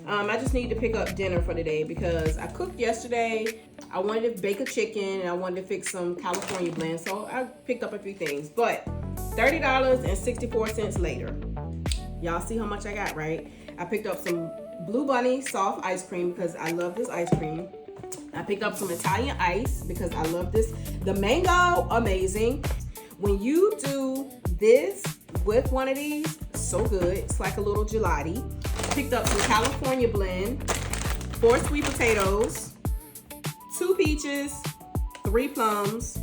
I just need to pick up dinner for today because I cooked yesterday. I wanted to bake a chicken and I wanted to fix some California blend. So I picked up a few things. But $30.64 later. Y'all see how much I got, right? I picked up some Blue Bunny soft ice cream because I love this ice cream. I picked up some Italian ice because I love this. The mango, amazing. When you do this with one of these, so good. It's like a little gelati. Picked up some California blend, 4 sweet potatoes, 2 peaches, 3 plums,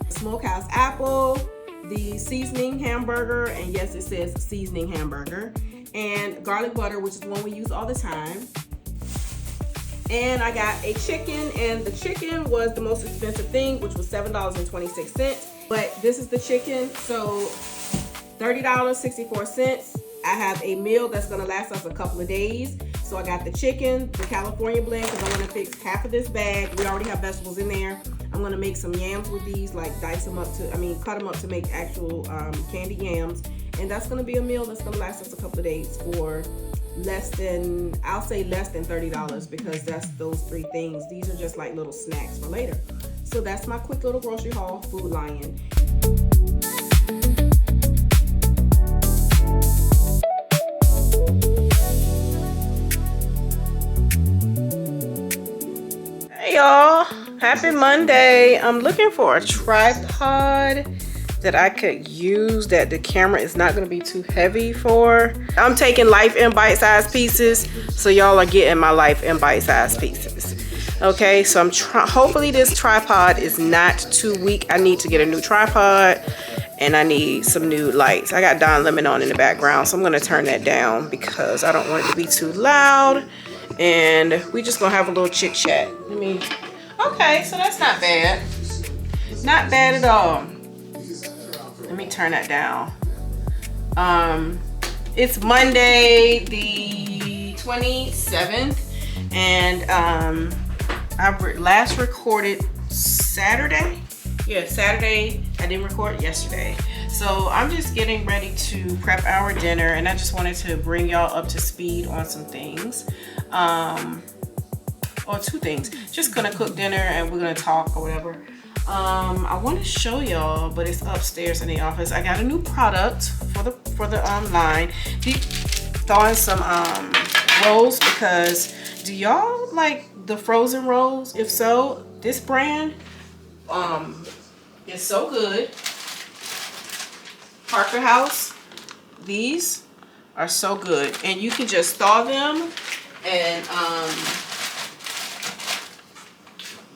smokehouse apple, the seasoning hamburger, and yes, it says seasoning hamburger, and garlic butter, which is one we use all the time. And I got a chicken, and the chicken was the most expensive thing, which was $7.26. But this is the chicken, so $30.64. I have a meal that's gonna last us a couple of days. So I got the chicken, the California blend, because I'm gonna fix half of this bag. We already have vegetables in there. I'm gonna make some yams with these, like cut them up to make actual candy yams. And that's gonna be a meal that's gonna last us a couple of days for less than $30, because that's those 3 things. These are just like little snacks for later. So that's my quick little grocery haul, Food Lion. Hey y'all, happy Monday. I'm looking for a tripod that I could use that the camera is not going to be too heavy for. I'm taking life in bite-sized pieces, so y'all are getting my life in bite-sized pieces. Okay, so I'm hopefully this tripod is not too weak. I need to get a new tripod and I need some new lights. I got Don Lemon on in the background, so I'm going to turn that down because I don't want it to be too loud. And we just gonna have a little chit chat. Okay, so that's not bad. Not bad at all. Let me turn that down. It's Monday the 27th, and I last recorded Saturday. Yeah, Saturday. I didn't record yesterday. So I'm just getting ready to prep our dinner, and I just wanted to bring y'all up to speed on some things. Or 2 things. Just gonna cook dinner and we're gonna talk or whatever. I want to show y'all, but it's upstairs in the office. I got a new product for the line. Thawing some rolls, because do y'all like the frozen rolls? If so, this brand is so good. Parker House. These are so good, and you can just thaw them and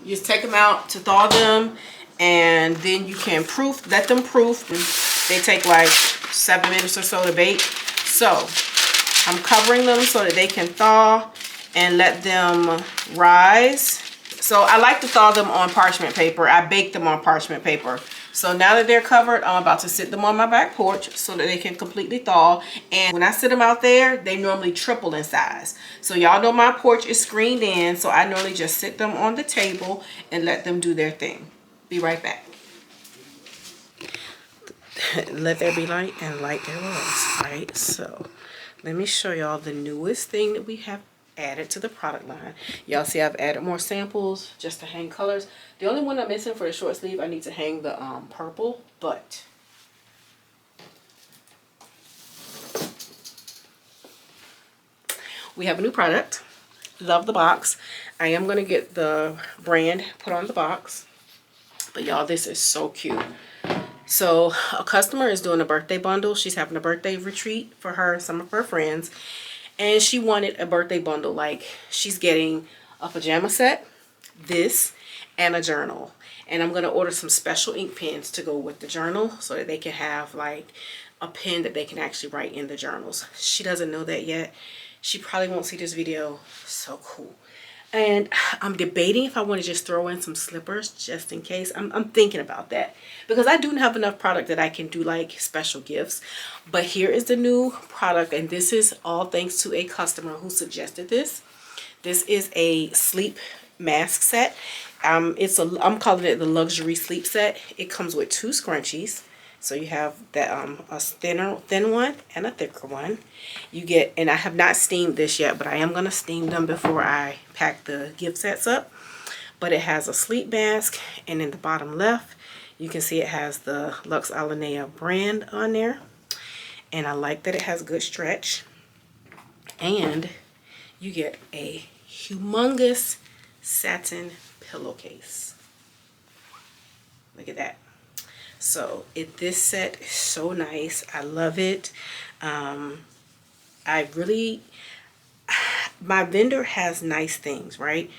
just take them out to thaw them, and then you can let them proof. They take like 7 minutes or so to bake. So I'm covering them so that they can thaw and let them rise. So I like to thaw them on parchment paper. I bake them on parchment paper. So now that they're covered, I'm about to sit them on my back porch so that they can completely thaw. And when I sit them out there, they normally triple in size. So y'all know my porch is screened in, so I normally just sit them on the table and let them do their thing. Be right back. Let there be light, and light there was, right? So let me show y'all the newest thing that we have added to the product line. Y'all see I've added more samples just to hang colors. The only one I'm missing for the short sleeve, I need to hang the purple, but we have a new product. Love the box. I am going to get the brand put on the box, but y'all, this is so cute. So a customer is doing a birthday bundle. She's having a birthday retreat for her and some of her friends, and she wanted a birthday bundle. Like, she's getting a pajama set, this, and a journal. And I'm going to order some special ink pens to go with the journal so that they can have like a pen that they can actually write in the journals. She doesn't know that yet. She probably won't see this video. So cool. And I'm debating if I want to just throw in some slippers just in case. I'm thinking about that, because I do have enough product that I can do like special gifts. But here is the new product, and this is all thanks to a customer who suggested this. This is a sleep mask set. I'm calling it the luxury sleep set. It comes with 2 scrunchies. So you have that a thin one and a thicker one. You get, and I have not steamed this yet, but I am going to steam them before I pack the gift sets up. But it has a sleep mask, and in the bottom left you can see it has the Luxe Alinea brand on there, and I like that it has good stretch. And you get a humongous satin pillowcase. Look at that. So this set is so nice. I love it. My vendor has nice things, right?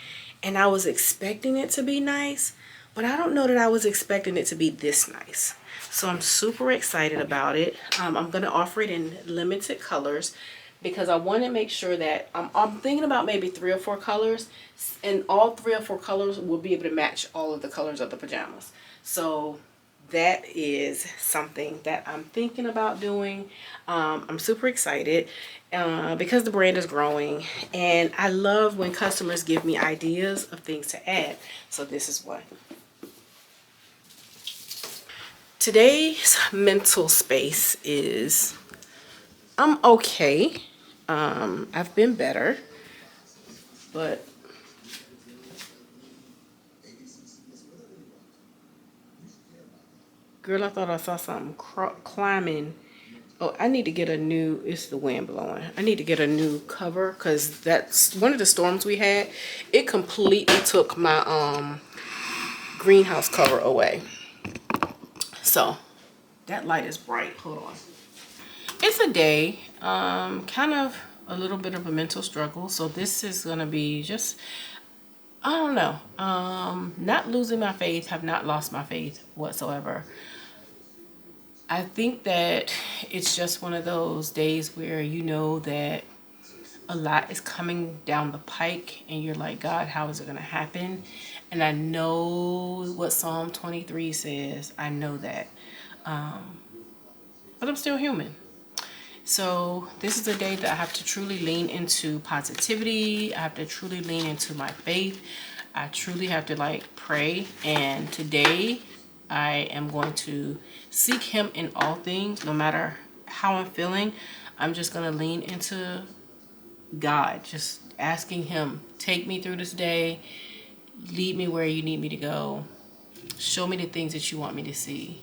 And I was expecting it to be nice, but I don't know that I was expecting it to be this nice. So I'm super excited about it. I'm going to offer it in limited colors because I want to make sure that I'm thinking about maybe 3 or 4 colors, and all 3 or 4 colors will be able to match all of the colors of the pajamas. So that is something that I'm thinking about doing. I'm super excited because the brand is growing, and I love when customers give me ideas of things to add. So this is what. Today's mental space is, I'm okay. I've been better, but girl, I thought I saw something climbing. Oh, I need to get a new, it's the wind blowing. I need to get a new cover because that's one of the storms we had. It completely took my greenhouse cover away. So that light is bright. Hold on. It's a day, kind of a little bit of a mental struggle. So this is going to be just, I don't know, not losing my faith, have not lost my faith whatsoever. I think that it's just one of those days where you know that a lot is coming down the pike and you're like, God, how is it going to happen? And I know what Psalm 23 says. I know that. But I'm still human. So this is a day that I have to truly lean into positivity. I have to truly lean into my faith. I truly have to like pray. And today I am going to seek him in all things, no matter how I'm feeling. I'm just going to lean into God, just asking him, take me through this day, lead me where you need me to go, show me the things that you want me to see,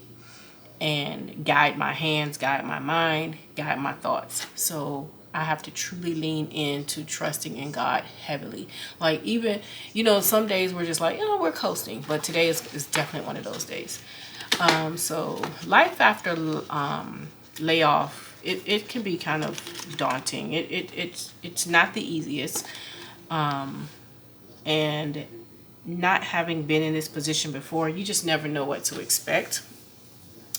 and guide my hands, guide my mind, guide my thoughts. So I have to truly lean into trusting in God heavily. Like, even, you know, some days we're just like, we're coasting, but today is definitely one of those days. So life after layoff, it can be kind of daunting. It's not the easiest. And not having been in this position before, you just never know what to expect.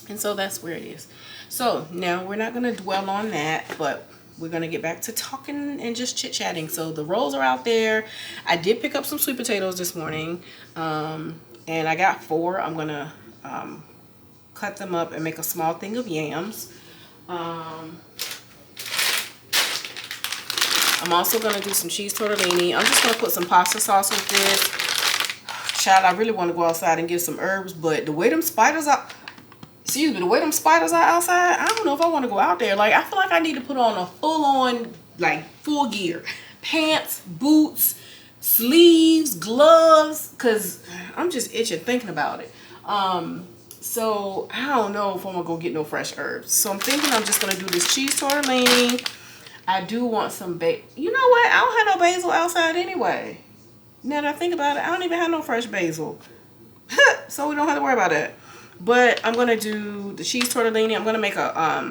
And so that's where it is. So now we're not going to dwell on that, but we're going to get back to talking and just chit-chatting. So the rolls are out there. I did pick up some sweet potatoes this morning. And I got 4. I'm going to cut them up and make a small thing of yams. I'm also going to do some cheese tortellini. I'm just going to put some pasta sauce with this. Child, I really want to go outside and get some herbs, but the way them spiders are, the way them spiders are outside, I don't know if I want to go out there. Like, I feel like I need to put on a full-on, like, full gear. Pants, boots, sleeves, gloves, because I'm just itching thinking about it. So I don't know if I'm going to go get no fresh herbs. So I'm thinking I'm just going to do this cheese tortellini. I do want some you know what? I don't have no basil outside anyway. Now that I think about it, I don't even have no fresh basil. So we don't have to worry about that. But I'm going to do the cheese tortellini. I'm going to make a, I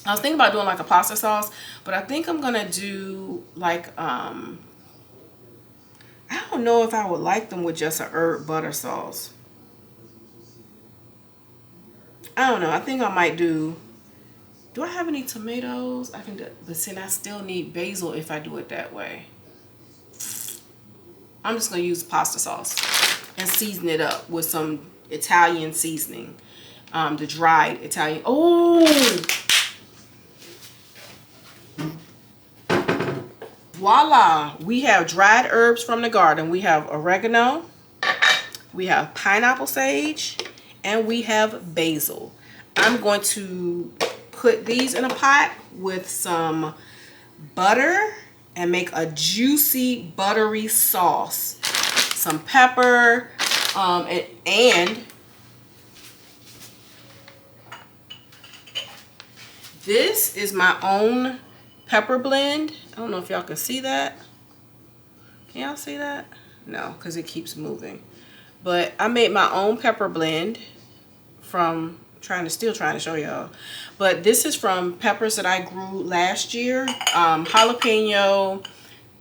was thinking about doing like a pasta sauce, but I think I'm going to do like, I don't know if I would like them with just a herb butter sauce. I don't know. I think I might do I have any tomatoes? I can do, but see, I still need basil if I do it that way. I'm just going to use pasta sauce and season it up with some Italian seasoning. The dried Italian. Oh! Voila! We have dried herbs from the garden. We have oregano. We have pineapple sage. And we have basil. I'm going to put these in a pot with some butter and make a juicy buttery sauce. Some pepper, and this is my own pepper blend. I don't know if y'all can see that. Can y'all see that? No, because it keeps moving. But I made my own pepper blend from still trying to show y'all. But this is from peppers that I grew last year. Jalapeno,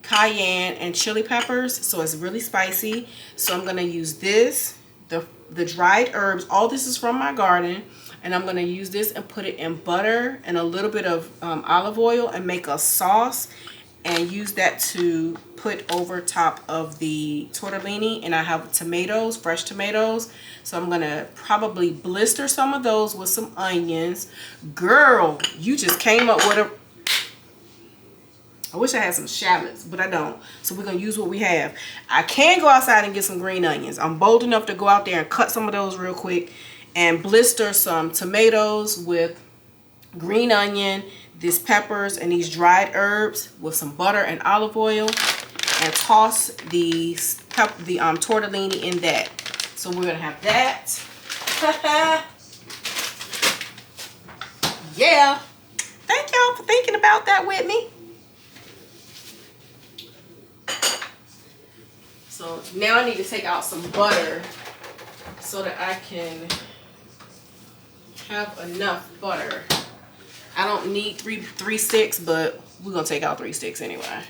cayenne, and chili peppers. So it's really spicy. So I'm gonna use this, the dried herbs. All this is from my garden. And I'm gonna use this and put it in butter and a little bit of olive oil and make a sauce and use that to put over top of the tortellini. And I have tomatoes, fresh tomatoes. So I'm gonna probably blister some of those with some onions. Girl, you just came up with a... I wish I had some shallots, but I don't. So we're gonna use what we have. I can go outside and get some green onions. I'm bold enough to go out there and cut some of those real quick and blister some tomatoes with green onion, these peppers, and these dried herbs with some butter and olive oil, and toss the tortellini in that. So we're gonna have that. Yeah. Thank y'all for thinking about that with me. So now I need to take out some butter so that I can have enough butter. I don't need three sticks, but we're gonna take out 3 sticks anyway.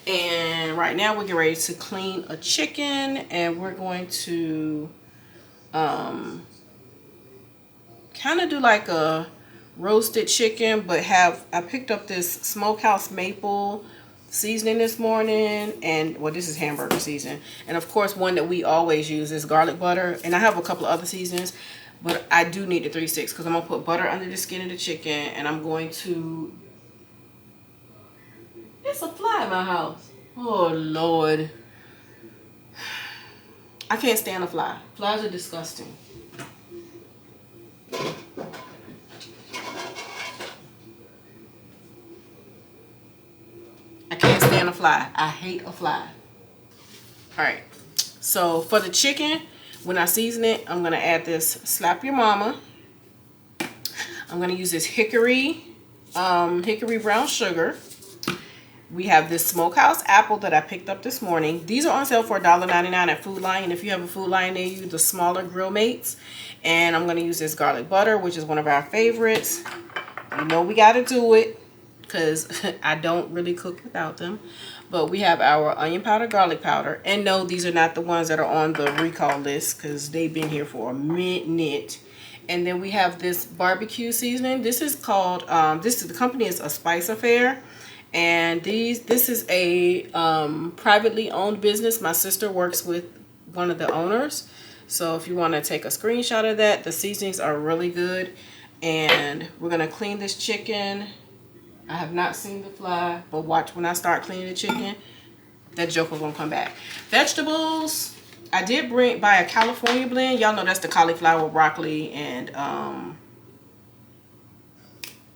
And right now we're getting ready to clean a chicken, and we're going to kind of do like a roasted chicken, but I picked up this smokehouse maple seasoning this morning, and well, this is hamburger seasoning, and of course one that we always use is garlic butter, and I have a couple of other seasonings, but I do need the 3 sticks because I'm gonna put butter under the skin of the chicken, and I'm going to... It's a fly in my house. Oh Lord, I can't stand a fly. Flies are disgusting. I can't stand a fly. I hate a fly. Alright, so for the chicken, when I season it, I'm going to add this Slap Your Mama. I'm going to use this hickory brown sugar. We have this smokehouse apple that I picked up this morning. These are on sale for $1.99 at Food Lion. If you have a Food Lion near you, the smaller grill mates. And I'm going to use this garlic butter, which is one of our favorites. You know we got to do it because I don't really cook without them. But we have our onion powder, garlic powder. And no, these are not the ones that are on the recall list because they've been here for a minute. And then we have this barbecue seasoning. This is called, the company is A Spice Affair. And this is a privately owned business. My sister works with one of the owners. So if you want to take a screenshot of that, the seasonings are really good. And we're going to clean this chicken. I have not seen the fly, but watch when I start cleaning the chicken, that joker gonna come back. Vegetables, I did buy a California blend. Y'all know that's the cauliflower, broccoli, and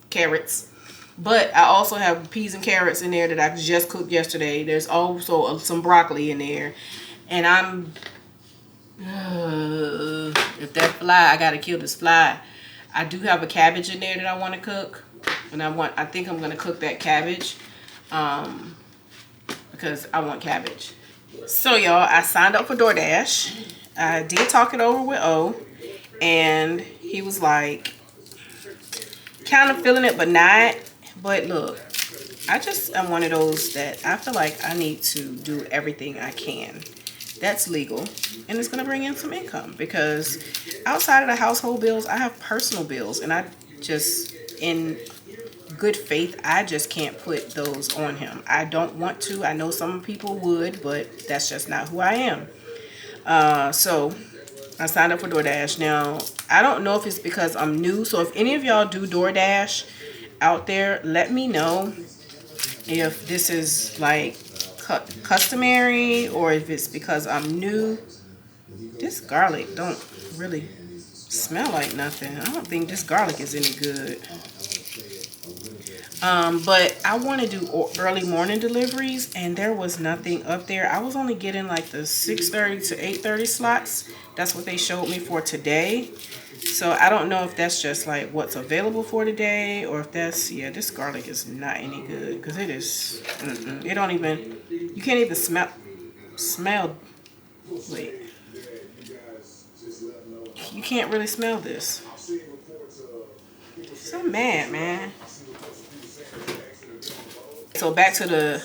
carrots. But I also have peas and carrots in there that I just cooked yesterday. There's also some broccoli in there. And if that fly, I gotta kill this fly. I do have a cabbage in there that I want to cook. And I think I'm going to cook that cabbage because I want cabbage. So, y'all, I signed up for DoorDash. I did talk it over with O. And he was like, kind of feeling it, but not. But look, I'm one of those that I feel like I need to do everything I can. That's legal. And it's going to bring in some income. Because outside of the household bills, I have personal bills. And I just, in good faith, I just can't put those on him. I don't want to. I know some people would, but that's just not who I am. So I signed up for DoorDash. Now, I don't know if it's because I'm new. So if any of y'all do DoorDash out there, let me know if this is like customary or if it's because I'm new. This garlic don't really smell like nothing. I don't think this garlic is any good. But I want to do early morning deliveries, and there was nothing up there. I was only getting like the 6:30 to 8:30 slots. That's what they showed me for today. So I don't know if that's just like what's available for today, or if that's, yeah, this garlic is not any good, because it is, it don't even, you can't even smell, wait, you can't really smell this. So mad, man. So back to the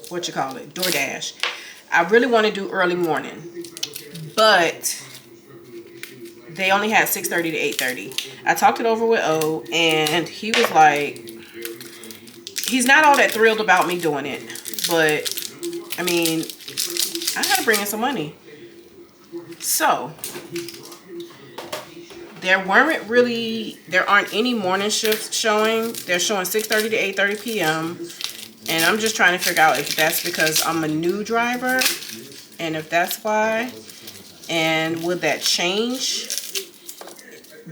what you call it, DoorDash. I really want to do early morning, but they only had 6:30 to 8:30. I talked it over with O, and he was like, he's not all that thrilled about me doing it, but I mean, I had to bring in some money. So there aren't any morning shifts showing. They're showing 6:30 to 8:30 p.m. And I'm just trying to figure out if that's because I'm a new driver, and if that's why, and would that change?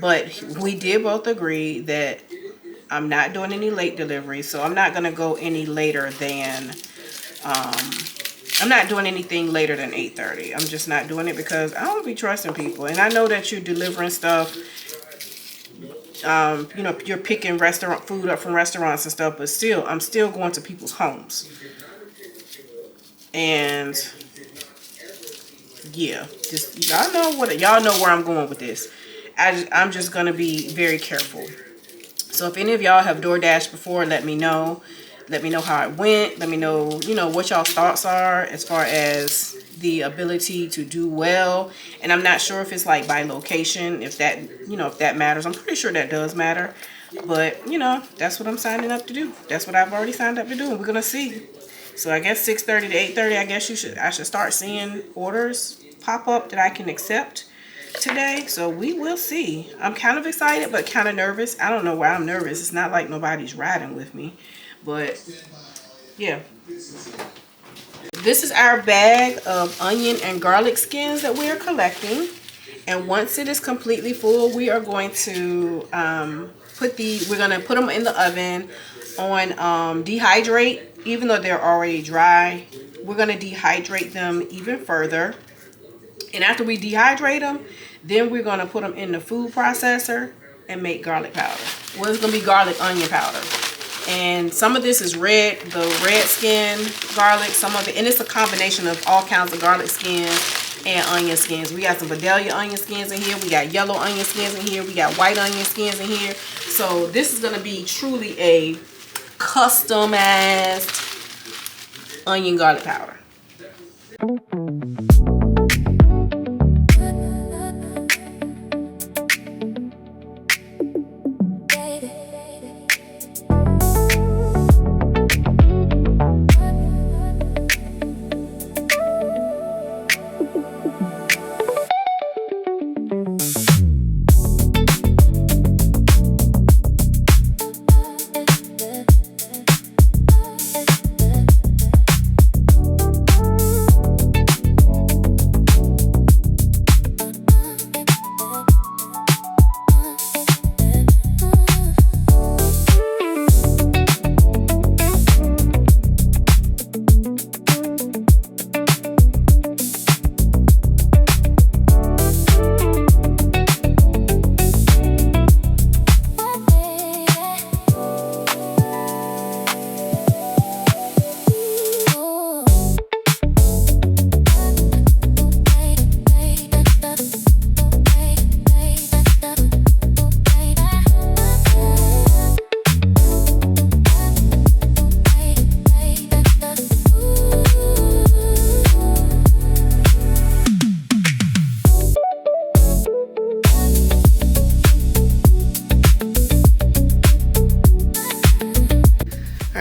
But we did both agree that I'm not doing any late deliveries, so I'm not going to go any later than, I'm not doing anything later than 8:30. I'm just not doing it because I don't be trusting people. And I know that you're delivering stuff, you know, you're picking restaurant food up from restaurants and stuff, but still, I'm still going to people's homes. And yeah, just y'all know where I'm going with this. I'm just gonna be very careful. So if any of y'all have DoorDash before, let me know. Let me know how it went. Let me know, you know, what y'all's thoughts are as far as the ability to do well. And I'm not sure if it's like by location, if that, you know, if that matters. I'm pretty sure that does matter. But, you know, that's what I'm signing up to do. That's what I've already signed up to do, and we're gonna see. So I guess 6:30 to 8:30, I guess I should start seeing orders pop up that I can accept today. So we will see. I'm kind of excited, but kind of nervous. I don't know why I'm nervous. It's not like nobody's riding with me. But yeah, this is our bag of onion and garlic skins that we are collecting, and once it is completely full, we are going to put them in the oven on dehydrate. Even though they're already dry, we're going to dehydrate them even further, and after we dehydrate them, then we're going to put them in the food processor and make garlic powder. Well, it's going to be garlic onion powder. And some of this is the red skin garlic, some of it, and it's a combination of all kinds of garlic skins and onion skins. We got some Vidalia onion skins in here, we got yellow onion skins in here, we got white onion skins in here. So this is going to be truly a customized onion garlic powder.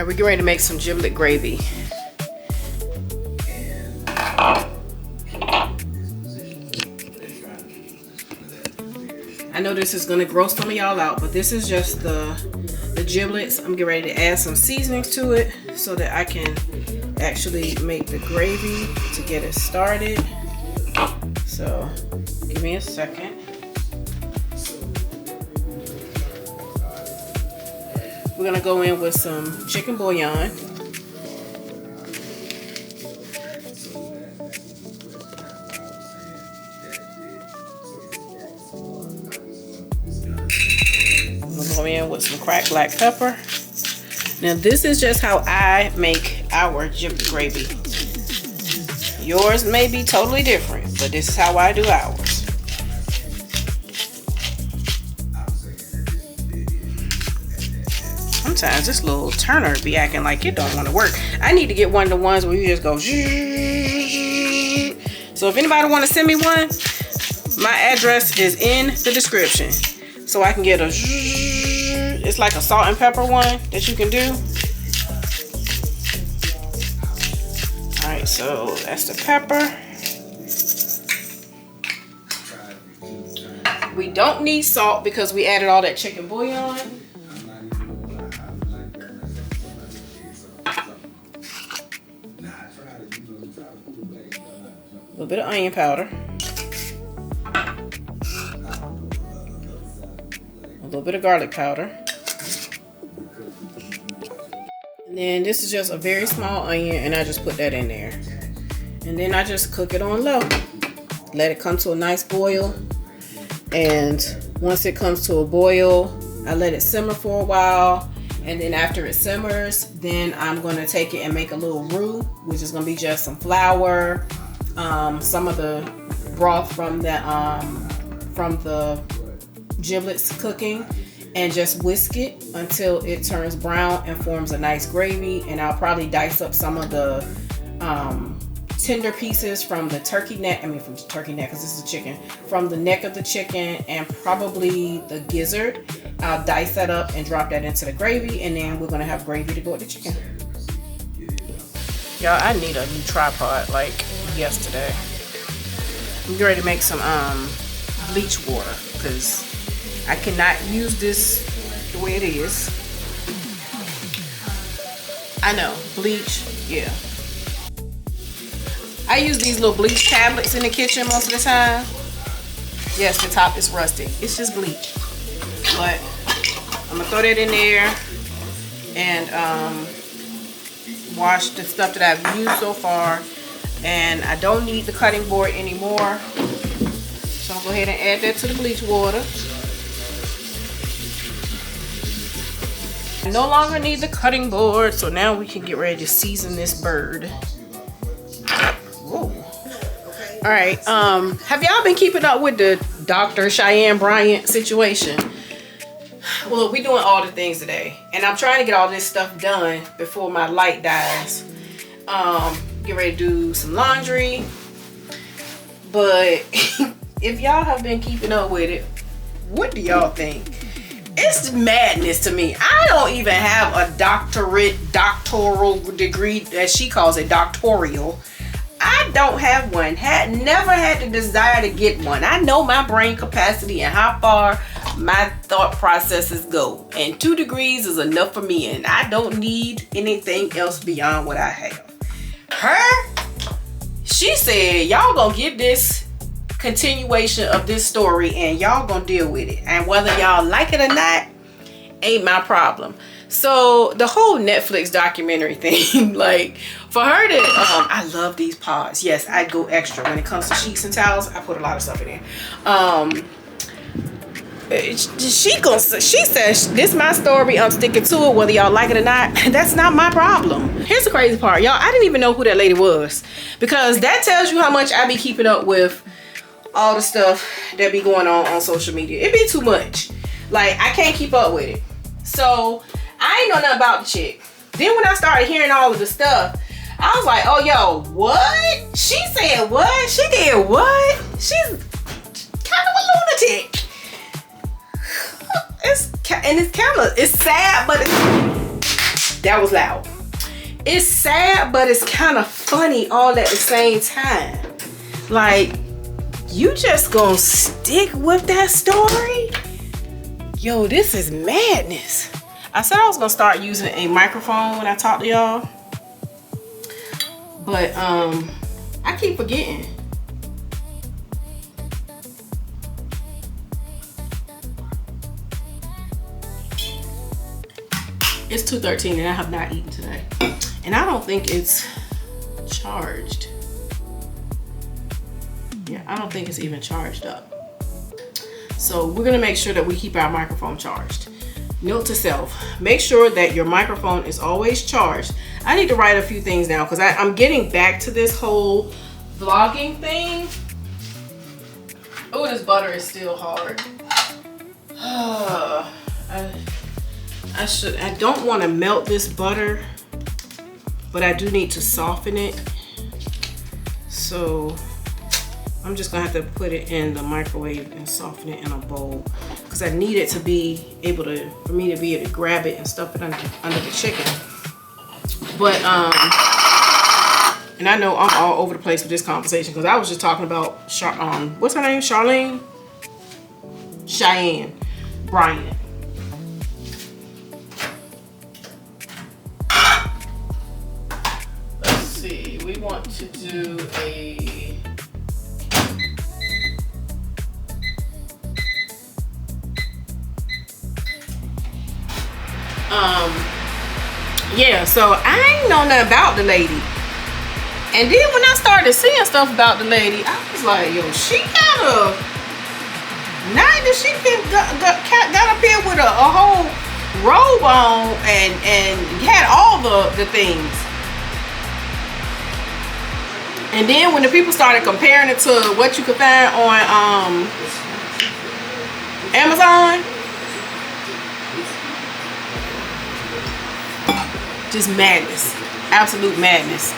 We're getting ready to make some giblet gravy. I know this is gonna gross some of y'all out, but this is just the giblets. I'm getting ready to add some seasonings to it so that I can actually make the gravy to get it started. So give me a second. We're gonna go in with some chicken bouillon. We'll go in with some cracked black pepper. Now this is just how I make our giblet gravy. Yours may be totally different, but this is how I do ours. Sometimes this little turner be acting like it don't want to work. I need to get one of the ones where you just go. So if anybody want to send me one, my address is in the description. So I can get a, it's like a salt and pepper one that you can do. All right, so that's the pepper. We don't need salt because we added all that chicken bouillon. A little bit of onion powder. A little bit of garlic powder. And then this is just a very small onion and I just put that in there. And then I just cook it on low. Let it come to a nice boil. And once it comes to a boil, I let it simmer for a while. And then after it simmers, then I'm going to take it and make a little roux, which is going to be just some flour, some of the broth from the giblets cooking, and just whisk it until it turns brown and forms a nice gravy. And I'll probably dice up some of the tender pieces from the turkey neck, from the turkey neck because this is a chicken, from the neck of the chicken, and probably the gizzard. I'll dice that up and drop that into the gravy, and then we're gonna have gravy to go with the chicken. Y'all, I need a new tripod like yesterday. I'm getting ready to make some bleach water because I cannot use this the way it is. I know, bleach, yeah. I use these little bleach tablets in the kitchen most of the time. Yes, the top is rusty. It's just bleach. But I'm gonna throw that in there and wash the stuff that I've used so far. And I don't need the cutting board anymore. So I'll go ahead and add that to the bleach water. I no longer need the cutting board, so now we can get ready to season this bird. Whoa. All right, have y'all been keeping up with the Dr. Cheyenne Bryant situation? Well, we're doing all the things today, and I'm trying to get all this stuff done before my light dies. Get ready to do some laundry. But if y'all have been keeping up with it, what do y'all think? It's madness to me. I don't even have a doctoral degree, as she calls it, doctoral. I don't have one. Never had the desire to get one. I know my brain capacity and how far my thought processes go. And 2 degrees is enough for me, and I don't need anything else beyond what I have. Her, she said, y'all gonna get this continuation of this story and y'all gonna deal with it. And whether y'all like it or not, ain't my problem. So the whole Netflix documentary thing, like for her to, I love these pods. Yes, I go extra when it comes to sheets and towels. I put a lot of stuff in there. She says this my story, I'm sticking to it whether y'all like it or not. That's not my problem. Here's the crazy part, y'all. I didn't even know who that lady was, because that tells you how much I be keeping up with all the stuff that be going on social media. It be too much. Like, I can't keep up with it. So I ain't know nothing about the chick. Then when I started hearing all of the stuff, I was like, oh yo, what? She said what? She did what? She's kind of a lunatic. It's sad, but that was loud. It's sad, but it's kind of funny all at the same time. Like, You just gonna stick with that story? Yo, this is madness. I said I was gonna start using a microphone when I talk to y'all, but I keep forgetting. It's 2:13 and I have not eaten today, and I don't think it's charged. Yeah, I don't think it's even charged up. So we're gonna make sure that we keep our microphone charged. Note to self, make sure that your microphone is always charged. I need to write a few things down because I'm getting back to this whole vlogging thing. Oh, this butter is still hard. I don't want to melt this butter, but I do need to soften it. So I'm just gonna have to put it in the microwave and soften it in a bowl because I need it to be able to, for me to be able to grab it and stuff it under the chicken. But and I know I'm all over the place with this conversation because I was just talking about what's her name? Cheyenne Bryant. Let's see. We want to do a yeah, so I ain't know nothing about the lady. And then when I started seeing stuff about the lady, I was like, yo, she got a night that she got up here with a whole robe on and had all the things. And then when the people started comparing it to what you could find on Amazon, just madness, absolute madness.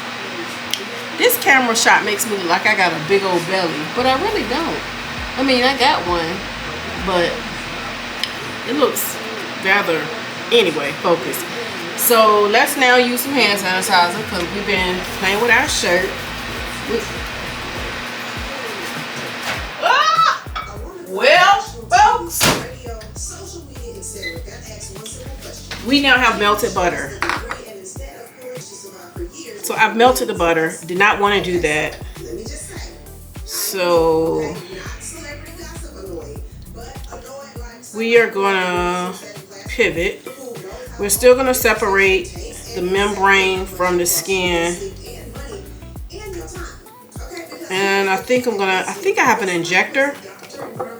This camera shot makes me look like I got a big old belly, but I really don't. I mean, I got one, but it looks rather, anyway, focus. So let's now use some hand sanitizer because we've been playing with our shirt. Well, folks, we now have melted butter. So I've melted the butter. Did not want to do that. So we are gonna pivot. We're still gonna separate the membrane from the skin. And I think I have an injector.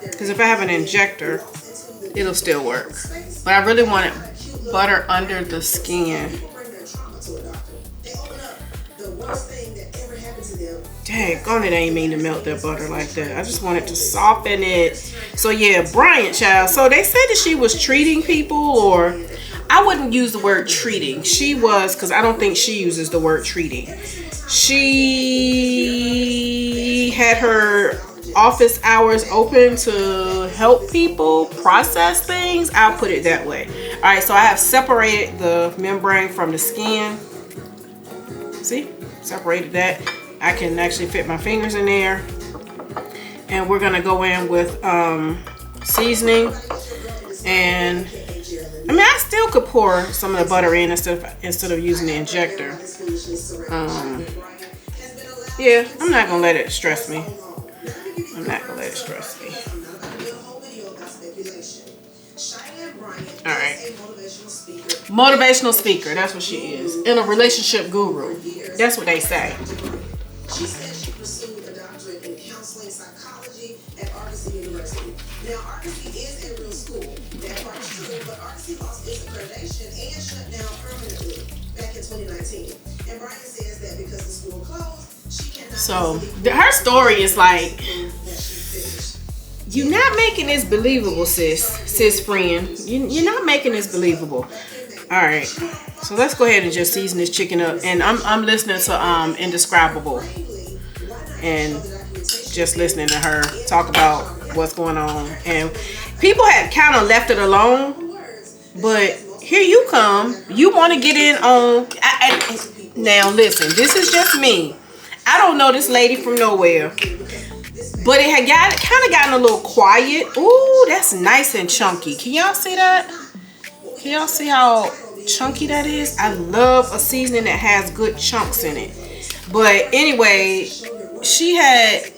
Because if I have an injector, it'll still work. But I really want it butter under the skin. Dang, it ain't mean to melt that butter like that. I just wanted to soften it. So yeah, Bryant, child. So they said that she was treating people, or I wouldn't use the word treating. She was, because I don't think she uses the word treating. She had her office hours open to help people process things. I'll put it that way. All right, so I have separated the membrane from the skin. See, separated that. I can actually fit my fingers in there. And we're gonna go in with seasoning. And I mean, I still could pour some of the butter in instead of using the injector. Yeah, I'm not gonna let it stress me. I'm not gonna let it stress me. All right. Motivational speaker, that's what she is. And a relationship guru. That's what they say. She said she pursued a doctorate in counseling psychology at Argosy University. Now, Argosy is a real school. That part's true, but Argosy lost its accreditation and shut down permanently back in 2019. And Brian says that because the school closed, she cannot. So, her story is like, you're not making this believable, sis friend. You're not making this believable. All right, so let's go ahead and just season this chicken up. And I'm listening to Indescribable and just listening to her talk about what's going on. And people had kind of left it alone, but here you come. You want to get in on. Now listen, this is just me. I don't know this lady from nowhere, but it had kind of gotten a little quiet. Ooh, that's nice and chunky. Can y'all see that? Can y'all see how chunky that is? I love a seasoning that has good chunks in it. But anyway, she had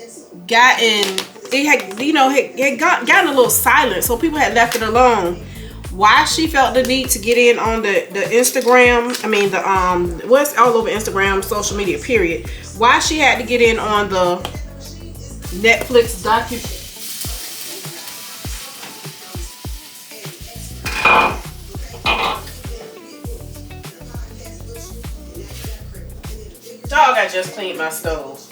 gotten, it had, you know, had gotten a little silent, so people had left it alone. Why she felt the need to get in on the Instagram, I mean the what's all over Instagram, social media, period. Why she had to get in on the Netflix Dog, I just cleaned my stove.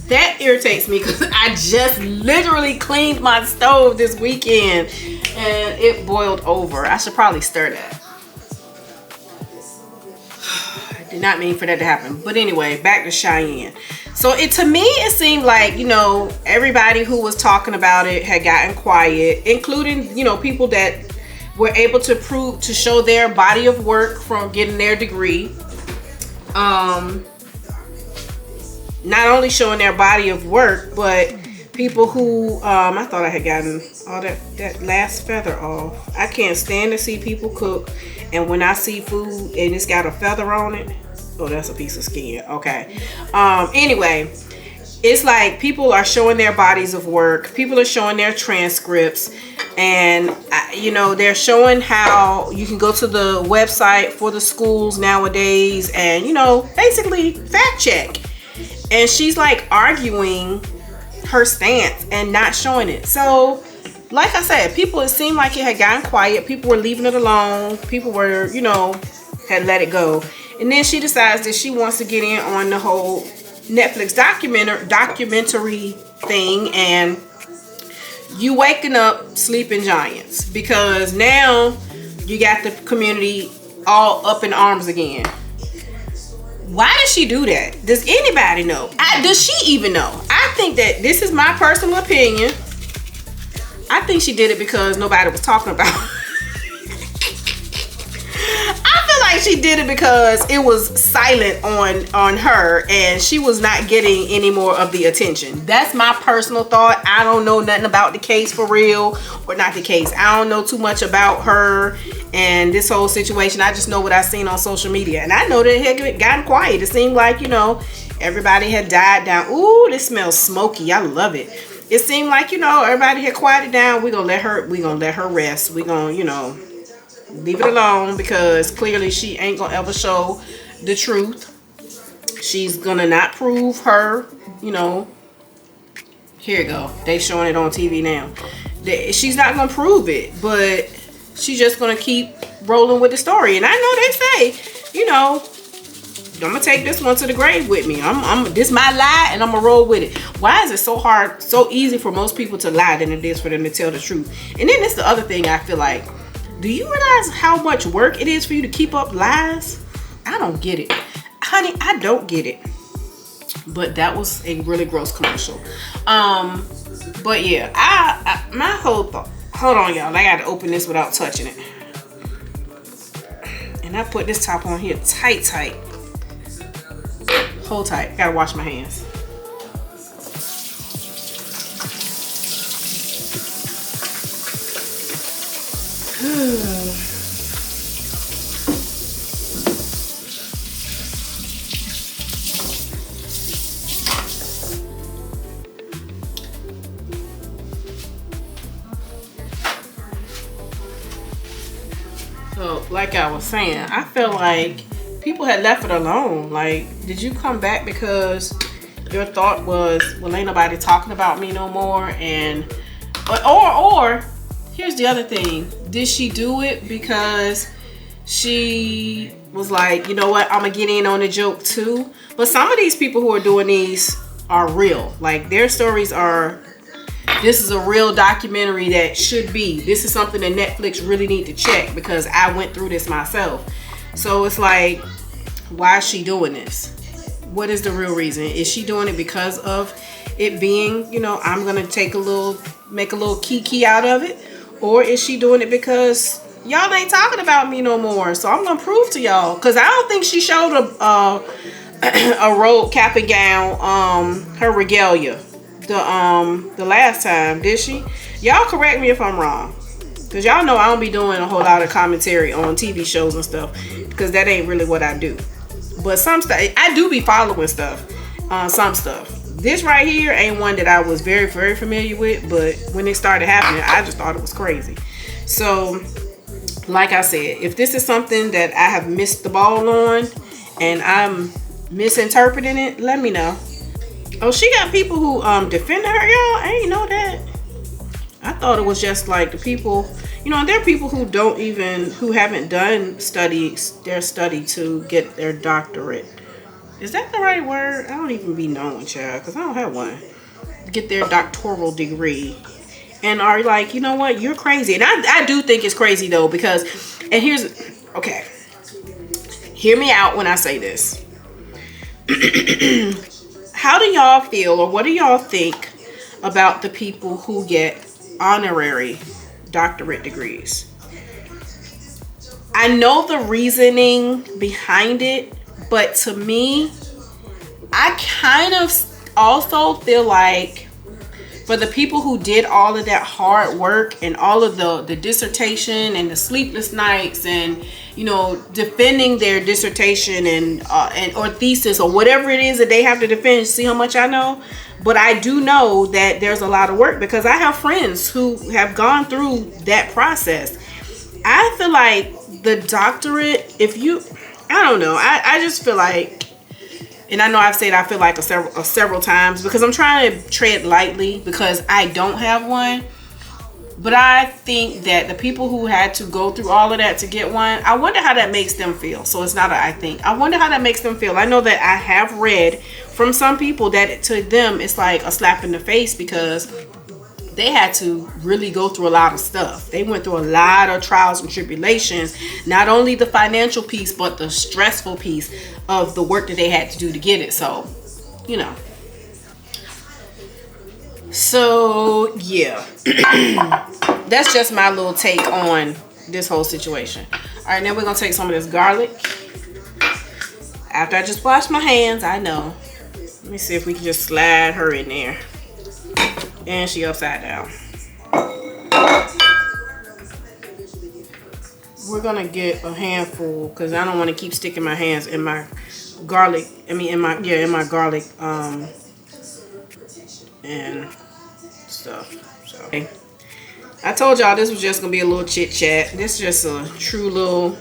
That irritates me because I just literally cleaned my stove this weekend and it boiled over. I should probably stir that. I did not mean for that to happen. But anyway, back to Cheyenne. So to me, it seemed like, you know, everybody who was talking about it had gotten quiet, including, you know, people that were able to show their body of work from getting their degree. Not only showing their body of work, but people who, I thought I had gotten all that last feather off. I can't stand to see people cook, and when I see food and it's got a feather on it, oh, that's a piece of skin. Okay. Anyway, it's like people are showing their bodies of work. People are showing their transcripts, and you know, they're showing how you can go to the website for the schools nowadays and, you know, basically fact check. And she's like arguing her stance and not showing it. So, like I said, people, it seemed like it had gotten quiet. People were leaving it alone. People were, you know, had let it go. And then she decides that she wants to get in on the whole Netflix documentary thing. And you waking up sleeping giants, because now you got the community all up in arms again. Why does she do that? Does anybody know? Does she even know? I think that, this is my personal opinion, I think she did it because nobody was talking about it. I feel like she did it because it was silent on her and she was not getting any more of the attention. That's my personal thought. I don't know nothing about the case for real, or not the case. I don't know too much about her and this whole situation. I just know what I've seen on social media, and I know that it had gotten quiet. It seemed like, you know, everybody had died down. Ooh, this smells smoky. I love it. It seemed like, you know, everybody had quieted down. We're gonna let her rest. We're gonna, you know, leave it alone, because clearly she ain't gonna ever show the truth. She's gonna not prove her, you know. Here you go. They showing it on TV now. She's not gonna prove it, but she's just gonna keep rolling with the story. And I know they say, you know, I'm gonna take this one to the grave with me. This my lie, and I'm gonna roll with it. Why is it so hard, so easy for most people to lie than it is for them to tell the truth? And then it's the other thing I feel like. Do you realize how much work it is for you to keep up lies? I don't get it. Honey, I don't get it. But that was a really gross commercial. But yeah, my whole thought. Hold on, y'all. I got to open this without touching it. And I put this top on here tight. Hold tight. Gotta wash my hands. So, like I was saying, I feel like people had left it alone. Like, did you come back because your thought was, well, ain't nobody talking about me no more? And or here's the other thing. Did she do it because she was like, you know what, I'm gonna get in on the joke too? But some of these people who are doing these are real. Like, their stories are, this is a real documentary that should be. This is something that Netflix really need to check, because I went through this myself. So it's like, why is she doing this? What is the real reason? Is she doing it because of it being, you know, I'm gonna make a little kiki out of it? Or is she doing it because y'all ain't talking about me no more, so I'm gonna prove to y'all? Because I don't think she showed a robe, cap and gown, her regalia. the last time, did she? Y'all correct me if I'm wrong. Cause y'all know I don't be doing a whole lot of commentary on TV shows and stuff. Cause that ain't really what I do. But some stuff, I do be following stuff. Some stuff. This right here ain't one that I was very, very familiar with. But when it started happening, I just thought it was crazy. So, like I said, if this is something that I have missed the ball on and I'm misinterpreting it, let me know. Oh, she got people who defend her, y'all. I ain't know that. I thought it was just like the people, you know, there are people who haven't done their study to get their doctorate. Is that the right word? I don't even be knowing, child, because I don't have one. Get their doctoral degree. And are like, you know what, you're crazy. And I do think it's crazy though, because, and okay. Hear me out when I say this. How do y'all feel, or what do y'all think about the people who get honorary doctorate degrees? I know the reasoning behind it, but to me, I kind of also feel like for the people who did all of that hard work and all of the dissertation and the sleepless nights and, you know, defending their dissertation and or thesis or whatever it is that they have to defend, see how much I know? But I do know that there's a lot of work because I have friends who have gone through that process. I feel like the doctorate, I don't know, I just feel like, and I know I've said I feel like several times because I'm trying to tread lightly because I don't have one. But I think that the people who had to go through all of that to get one, I wonder how that makes them feel. So it's not I think. I wonder how that makes them feel. I know that I have read from some people that to them it's like a slap in the face because they had to really go through a lot of stuff. They went through a lot of trials and tribulations, not only the financial piece, but the stressful piece of the work that they had to do to get it. So, you know. So, yeah. That's just my little take on this whole situation. All right, now we're going to take some of this garlic. After I just washed my hands, I know. Let me see if we can just slide her in there. And she upside down. We're gonna get a handful because I don't want to keep sticking my hands in my garlic. In my garlic and stuff. So okay. I told y'all this was just gonna be a little chit chat. This is just a true little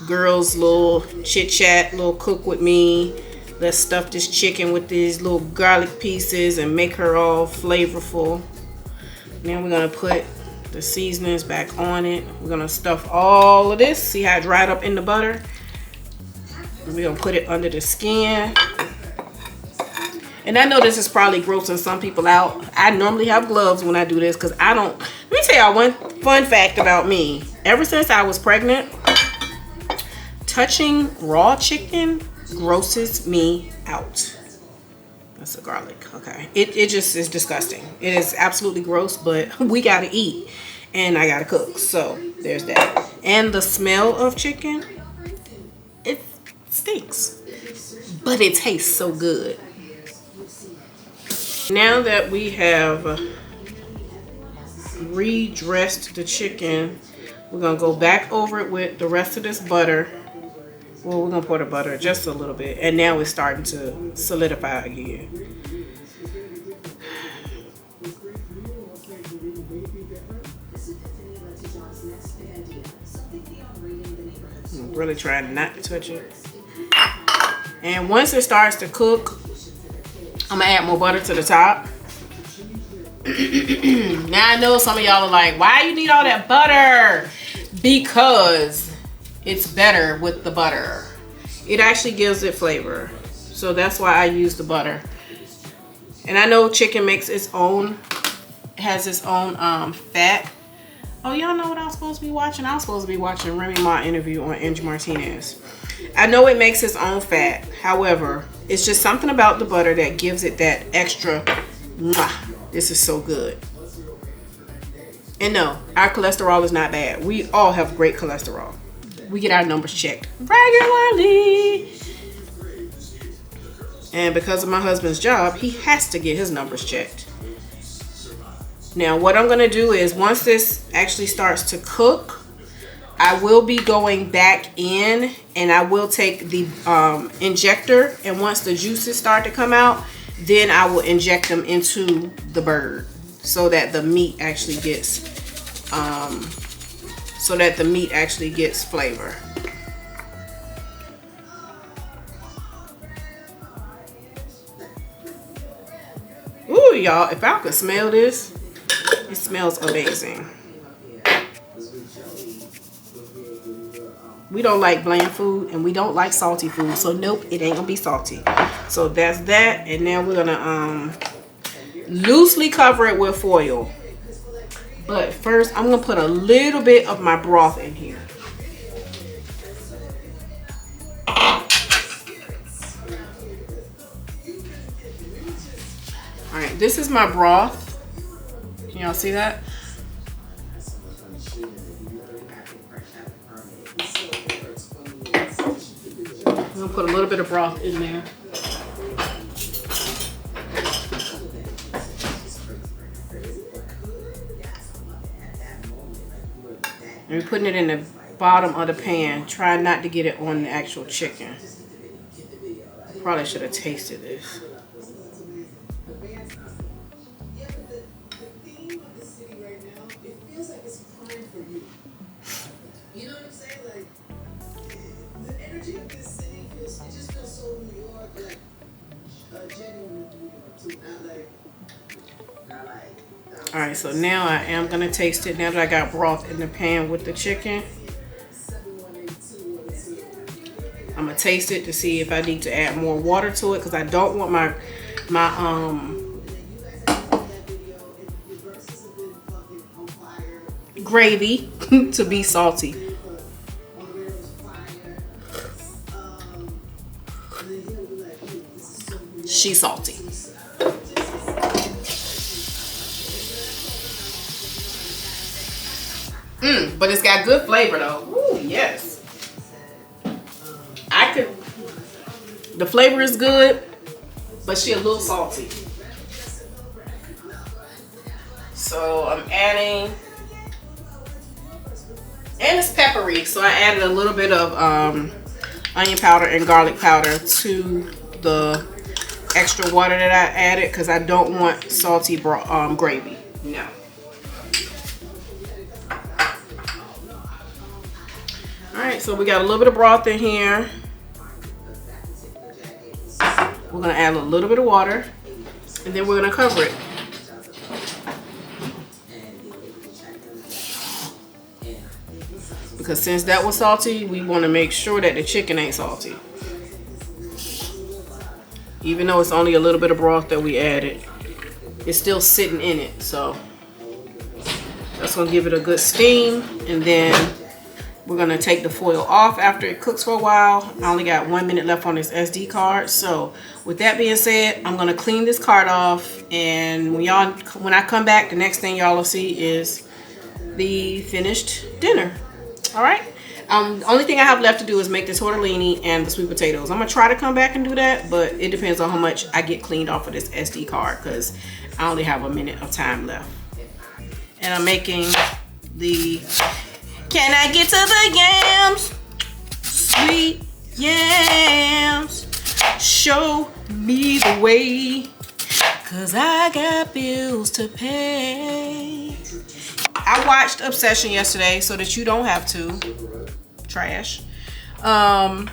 girls' little chit chat, little cook with me. Let's stuff this chicken with these little garlic pieces and make her all flavorful. Then we're gonna put the seasonings back on it. We're gonna stuff all of this. See how it dried up in the butter? And we're gonna put it under the skin. And I know this is probably grossing some people out. I normally have gloves when I do this because I don't. Let me tell y'all one fun fact about me. Ever since I was pregnant, touching raw chicken grosses me out. That's the garlic. Okay, it just is disgusting. It is absolutely gross, but we gotta eat and I gotta cook, so there's that. And the smell of chicken, it stinks, but it tastes so good. Now that we have redressed the chicken, we're gonna go back over it with the rest of this butter. Well, we're gonna pour the butter just a little bit, and now it's starting to solidify again. I'm really trying not to touch it. And once it starts to cook, I'm gonna add more butter to the top. Now I know some of y'all are like, why you need all that butter? Because it's better with the butter. It actually gives it flavor. So that's why I use the butter. And I know chicken makes its own, has its own fat. Oh, y'all know what I was supposed to be watching? I was supposed to be watching Remy Ma interview on Angie Martinez. I know it makes its own fat. However, it's just something about the butter that gives it that extra, mwah, this is so good. And no, our cholesterol is not bad. We all have great cholesterol. We get our numbers checked regularly. And because of my husband's job, he has to get his numbers checked. Now, what I'm going to do is once this actually starts to cook, I will be going back in and I will take the injector. And once the juices start to come out, then I will inject them into the bird so that the meat actually gets flavor. Ooh, y'all, if I could smell this, it smells amazing. We don't like bland food and we don't like salty food, so nope, it ain't gonna be salty. So that's that. And now we're gonna loosely cover it with foil. But first I'm gonna put a little bit of my broth in here. All right, this is my broth. Can y'all see that? I'm gonna put a little bit of broth in there. And we're putting it in the bottom of the pan. Try not to get it on the actual chicken. Probably should have tasted this. Alright, so now I am going to taste it. Now that I got broth in the pan with the chicken, I'm going to taste it to see if I need to add more water to it, because I don't want my gravy to be salty. She's salty. But it's got good flavor though. Ooh, yes. The flavor is good, but she a little salty. So I'm adding, and it's peppery, so I added a little bit of onion powder and garlic powder to the extra water that I added, because I don't want salty gravy. No. Alright, so we got a little bit of broth in here. We're going to add a little bit of water, and then we're going to cover it. Because since that was salty, we want to make sure that the chicken ain't salty. Even though it's only a little bit of broth that we added, it's still sitting in it. So that's going to give it a good steam, and then we're going to take the foil off after it cooks for a while. I only got 1 minute left on this SD card. So with that being said, I'm going to clean this card off. And when I come back, the next thing y'all will see is the finished dinner. All right. The only thing I have left to do is make the tortellini and the sweet potatoes. I'm going to try to come back and do that, but it depends on how much I get cleaned off of this SD card, because I only have a minute of time left. And I'm making the... Can I get to the yams? Sweet yams. Show me the way, 'cause I got bills to pay. I watched Obsession yesterday so that you don't have to. Trash. And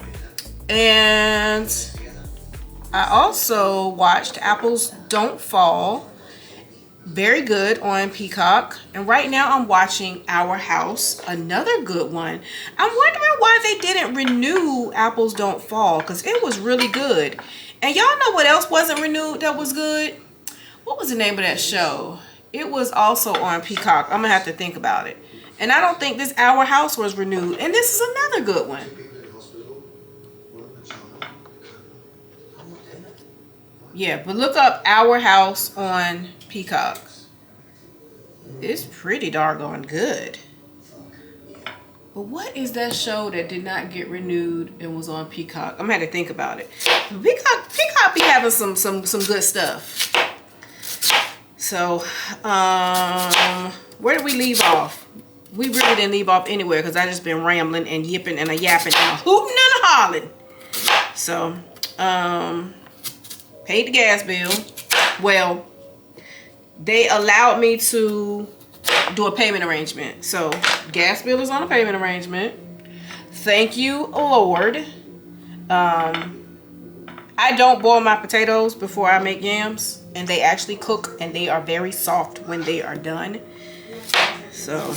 I also watched Apples Don't Fall. Very good on Peacock. And right now I'm watching Our House, another good one. I'm wondering why they didn't renew Apples Don't Fall, because it was really good. And y'all know what else wasn't renewed that was good? What was the name of that show? It was also on Peacock. I'm gonna have to think about it. And I don't think this Our House was renewed. And this is another good one. Yeah, but look up Our House on Peacock. It's pretty doggone good. But what is that show that did not get renewed and was on Peacock? I'm gonna have to think about it. Peacock be having some good stuff. So, where did we leave off? We really didn't leave off anywhere because I just been rambling and yipping and a yapping and a hooting and a hollering. So, paid the gas bill. Well, they allowed me to do a payment arrangement. So, gas bill is on a payment arrangement. Thank you, Lord. I don't boil my potatoes before I make yams, and they actually cook, and they are very soft when they are done. So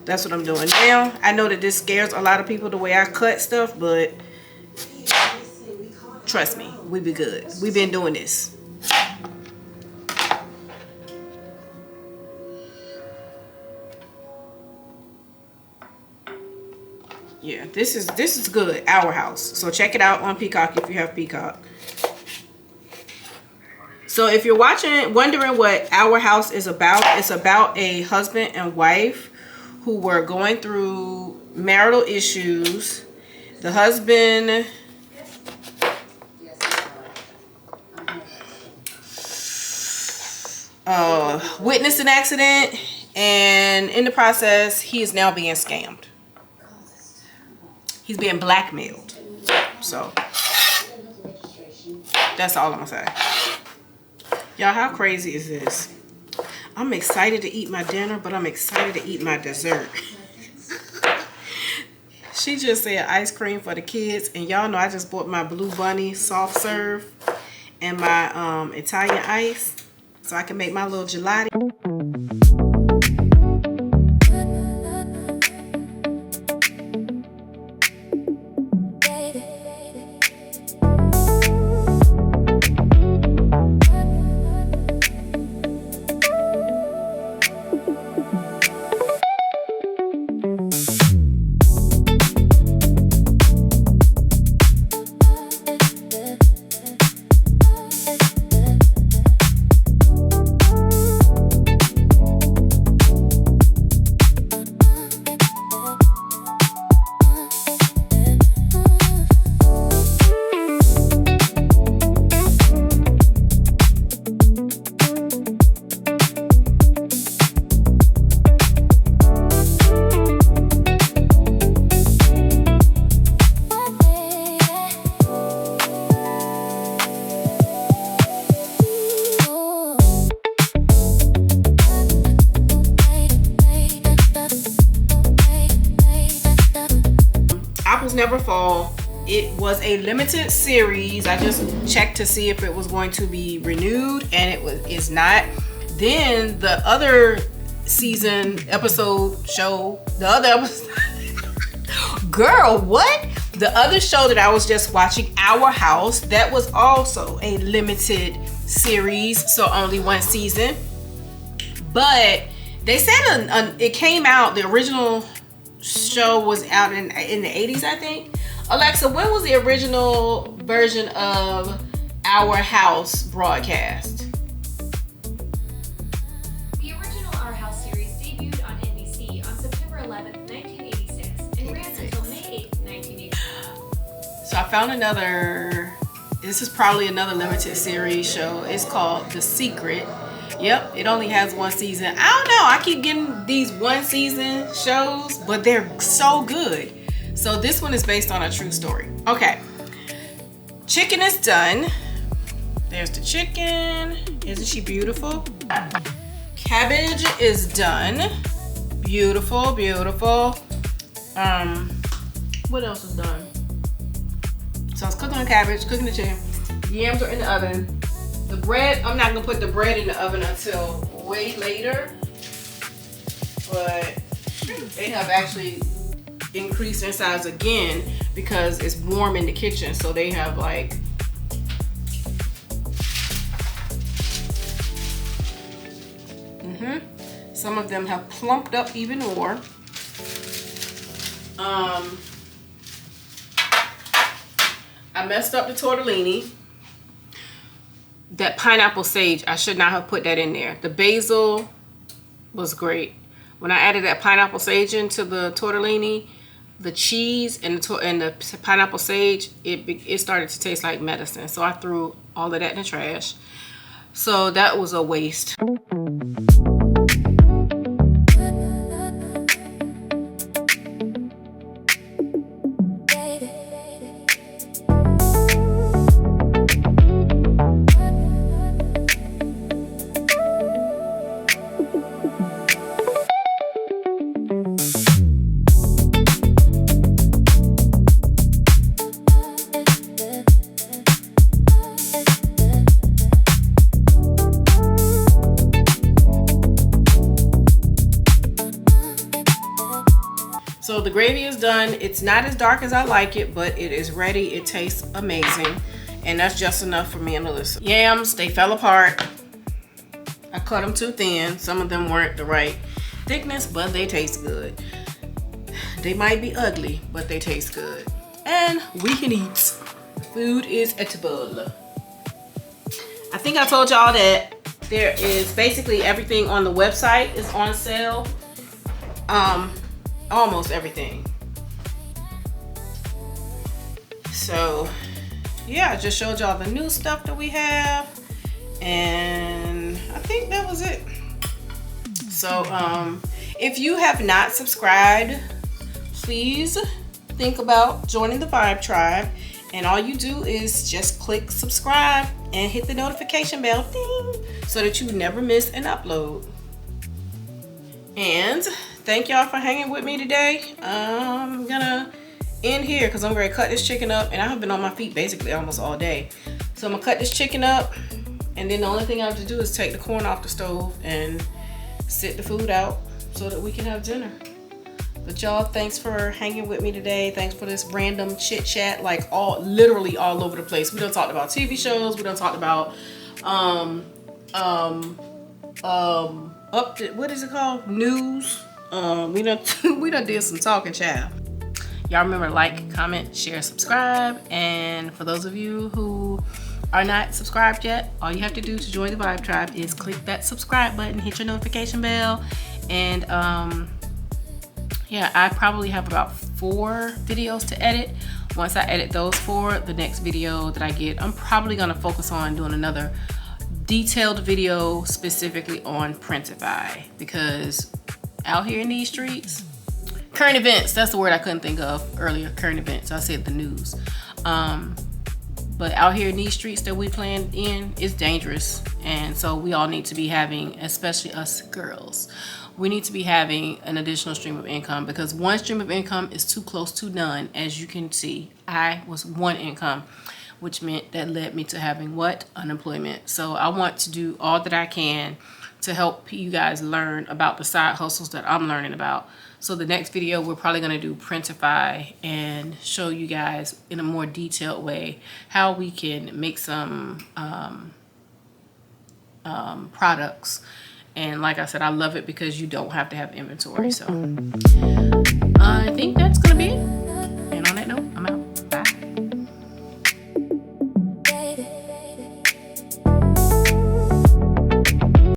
that's what I'm doing now. I know that this scares a lot of people the way I cut stuff, but trust me, we be good. We've been doing this. Yeah, this is good. Our House. So check it out on Peacock if you have Peacock. So if you're wondering what Our House is about, it's about a husband and wife who were going through marital issues. The husband witnessed an accident, and in the process, he is now being scammed. He's being blackmailed. So that's all I'm gonna say. Y'all, how crazy is this? I'm excited to eat my dinner, but I'm excited to eat my dessert. She just said ice cream for the kids, and y'all know I just bought my Blue Bunny soft serve and my Italian ice so I can make my little gelati. Never Fall. It was a limited series. I just checked to see if it was going to be renewed, and is not. Then the other season episode show, the other episode girl, what? The other show that I was just watching, Our House, that was also a limited series, so only one season. But they said it came out, the original show was out in the 80s, I think. Alexa, when was the original version of Our House broadcast? The original Our House series debuted on NBC on September 11th, 1986 and ran until May 8th, 1980. So I found this is probably another limited series show. It's called The Secret. Yep, it only has one season. I don't know. I keep getting these one season shows, but they're so good. So this one is based on a true story. Okay. Chicken is done. There's the chicken. Isn't she beautiful? Cabbage is done. Beautiful, beautiful. What else is done? So I was cooking the cabbage, cooking the chicken. Yams are in the oven. The bread, I'm not gonna put the bread in the oven until way later, but they have actually increased in size again because it's warm in the kitchen. So they have like some of them have plumped up even more. I messed up the tortellini. That pineapple sage, I should not have put that in there. The basil was great. When I added that pineapple sage into the tortellini, the cheese and the pineapple sage, it started to taste like medicine. So I threw all of that in the trash. So that was a waste. So the gravy is done. It's not as dark as I like it, but it is ready. It tastes amazing. And that's just enough for me and Alyssa. Yams, they fell apart. I cut them too thin. Some of them weren't the right thickness, but they taste good. They might be ugly, but they taste good. And we can eat. Food is edible. I think I told y'all that there is basically everything on the website is on sale. Almost everything. So yeah, I just showed y'all the new stuff that we have, and I think that was it. So if you have not subscribed, please think about joining the Vibe Tribe, and all you do is just click subscribe and hit the notification bell ding, so that you never miss an upload. And thank y'all for hanging with me today. I'm gonna end here because I'm gonna cut this chicken up, and I have been on my feet basically almost all day. So I'm gonna cut this chicken up, and then the only thing I have to do is take the corn off the stove and sit the food out so that we can have dinner. But y'all, thanks for hanging with me today. Thanks for this random chit chat, like literally all over the place. We done talked about TV shows. We done talked about what is it called? News. We done did some talking, child. Y'all remember to like, comment, share, subscribe. And for those of you who are not subscribed yet, all you have to do to join the Vibe Tribe is click that subscribe button, hit your notification bell, and yeah, I probably have about 4 videos to edit. Once I edit those 4, the next video that I get, I'm probably gonna focus on doing another detailed video specifically on Printify, because out here in these streets, current events, that's the word I couldn't think of earlier, current events, I said the news. But out here in these streets that we playing in, it's dangerous. And so we all need to be having, especially us girls, we need to be having an additional stream of income, because one stream of income is too close to none. As you can see, I was one income, which meant that led me to having what? Unemployment. So I want to do all that I can to help you guys learn about the side hustles that I'm learning about. So the next video, we're probably gonna do Printify and show you guys in a more detailed way how we can make some products. And like I said, I love it because you don't have to have inventory. So I think that's gonna be it.